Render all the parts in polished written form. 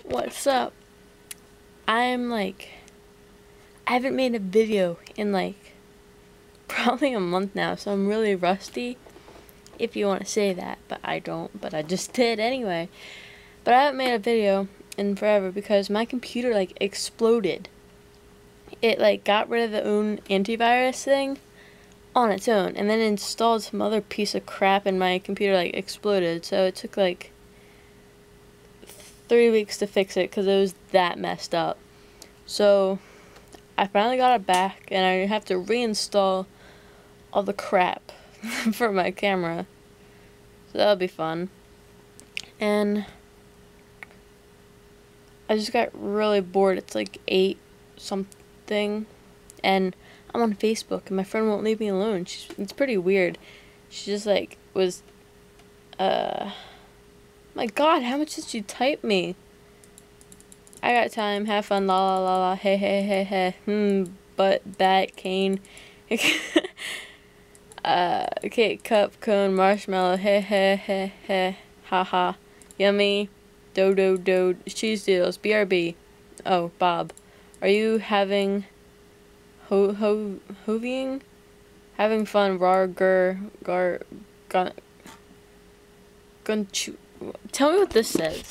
What's up? I'm like, I haven't made a video in like probably a month now, so I'm really rusty, if you want to say that, but I don't, but I just did anyway. But I haven't made a video in forever because my computer like exploded. It like got rid of the own antivirus thing on its own and then installed some other piece of crap and my computer like exploded. So it took like 3 weeks to fix it because it was that messed up. So I finally got it back and I have to reinstall all the crap for my camera. So that'll be fun. And I just got really bored. It's like 8 something and I'm on Facebook and my friend won't leave me alone. It's pretty weird. She just like was my god, how much did you type me? I got time, have fun, la la la la, hey hey hey hey, butt, bat, cane, cake, cup, cone, marshmallow, hey hey hey hey, haha, yummy, do, cheese doodles, BRB, oh, Bob, are you having, hovying? Having fun, rar, gun, tell me what this says.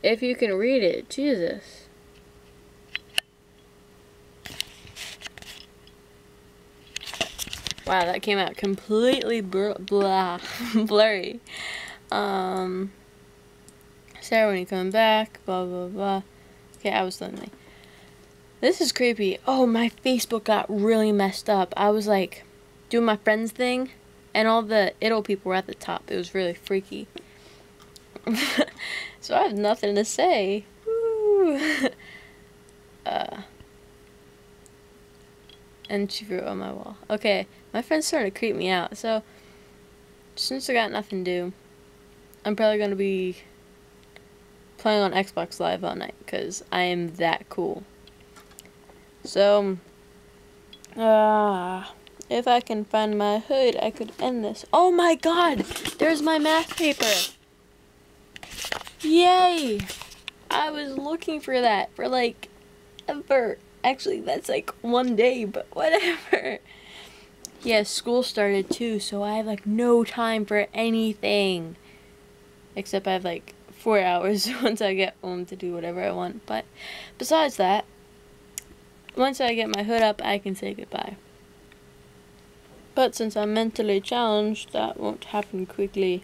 If you can read it, Jesus. Wow, that came out completely blurry. Sarah, when you come back, blah, blah, blah. Okay, I was lonely. This is creepy. Oh, my Facebook got really messed up. I was like, doing my friends thing, and all the idle people were at the top. It was really freaky. So I have nothing to say. And she wrote on my wall. Okay, my friends started to creep me out. So since I got nothing to do, I'm probably gonna be playing on Xbox Live all night because I am that cool. So, if I can find my hood, I could end this. Oh my god! There's my math paper! Yay! I was looking for that for like ever. Actually, that's like one day, but whatever. Yeah, school started too, so I have like no time for anything. Except I have like 4 hours once I get home to do whatever I want. But besides that, once I get my hood up, I can say goodbye. But since I'm mentally challenged, that won't happen quickly.